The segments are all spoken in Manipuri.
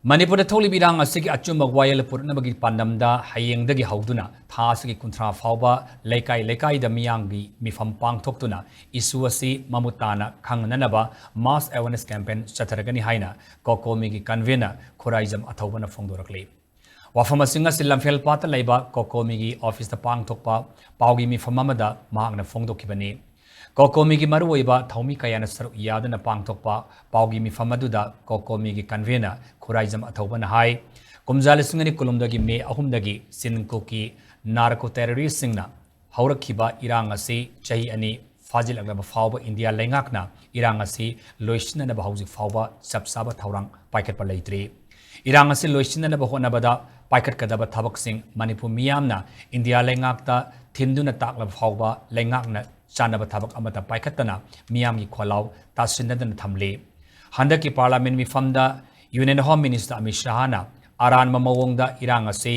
Manipur tholi birang asigi achumba wayal purnabagi pandamda hayengdagi hauduna thasigi kunthra fauba lekai da miyangi mifam pangthoktuna isu asi mamutana khangnanaba mass awareness campaign Chatharagani haina Cocomi gi convener khoraizam athawbana phongdorakli wafama singa silamfel pata leiba Cocomi gi office da pangthokpa paugi mifam amada mahakna phongdokibani Cocomi gi maruoiba thaumi kayana saru yadana pangthokpa paugi mifamaduda Cocomi gi convener khoraizam athawbana hai kumjalisingani kulumdagi me ahumdagi sinkuki narco terrorist singna haurakhiba irang asi chahi ani fajil aglaba fawba India lengakna irang asi loisinana bahauji fawba sabsaba thaurang paikat pa leitri irang asi loisinana bahonabada paikat kadaba thabak sing Manipur miyamna India lengakta thinduna taklab fawba lengakna chanaba thabak amata paikatana miyamgi kholaw tasinadana thamle handaki parliament mi famda Union Home Minister Amit Shahana aran mamawongda irang ase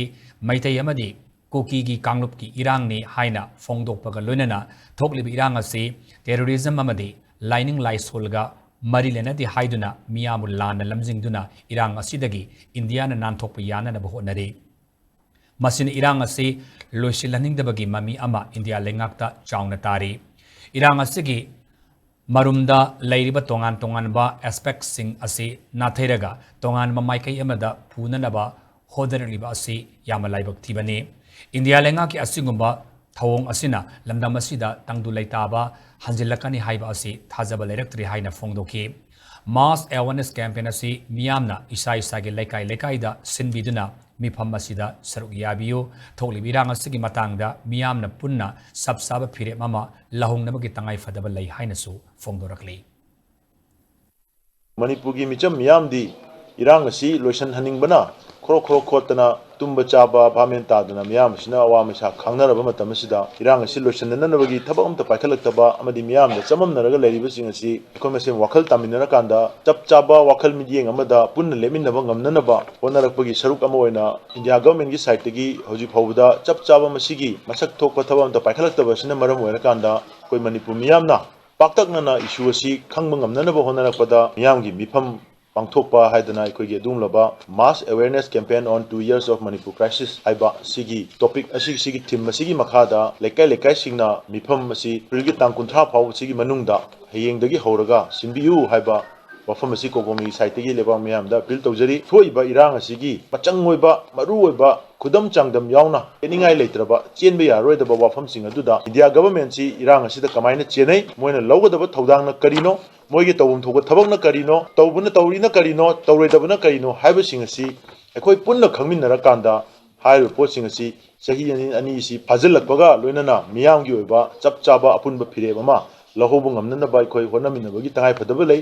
maitai amadi kuki gi kanglup ki irang ni haina phongdokpaga loinana thoklibi irang ase terrorism amadi lining laisolga mari lenadi haiduna miyamul lana lamjingduna irang asidagi India na nanthokpa yana na bahonare masin irang ase loisilhaningdabagi mami ama India lengakta chauna tari irang asigi marumda leiriba tongan ba aspects sing asi natheraga tongan mamaikai amada punanaba hodarliba asi yamalaibak thibani India lenga ki asingumba thawong asina lamdam asida tangdu leitaba hanjilakani haiba asi thajaba leirektri haina phongdoki mass awareness campaign asi miyamna isa ge lekai da sinbiduna mifam asida saruk yabiyo thokli birang asigi matangda miyamna punna sabsaba phire mama lahongnamagi tangai fadaba lei hainasu phongdorakli Manipur gi micham miyamdi irang asi loisan haningbana khoro khotana tumba chaba bhamenta dana miyam sina awam sa khangnaraba matam sida irang asi loisan nanabagi thabak amta paikhalakaba amadi miyam da chamam naraga leiriba sing asi ekomese wakhal taminara kanda chap chaba wakhal midiyeng amada punna leminaba ngamnanaba honarakpagi saruk ama oina India government gi side gi hoji phawda chap chaba masigi masak thokpa thabak amta paikhalakaba sina maram oina kanda koi Manipur miyamna paktaknana issue asi khangba ngamnanaba honarakpada miyamgi mifam pangthokpa haidana aikoigi adumlaba mass awareness campaign on 2 years of Manipur crisis haiba sigi topic sigi theme sigi makhada lekai singna mifam asi prilgi tang kunthra phaw sigi manungda hayengdagi horaga sinbiyu haiba wafam asi Cocomi site gi leba miyamda appeal tawjari thoiba irang asigi pachang oiba maru oiba khudam changdam yauna eningai leitraba chenbe yaroidaba wafam sing aduda India government si irang asida kamaina chenai moina lawgadaba thodangna karino moigi tawum thoga thabakna karino tawbuna tawrina karino tawroidabana karino haiba sing asi ekoi punna khangminnara kanda hairu pot sing asi sahi ani si phajilakbaga loinana miyamgi oiba chap chaba apunba phire mama lahobu ngamnana bai khoi honaminabagi tangai phadaba lei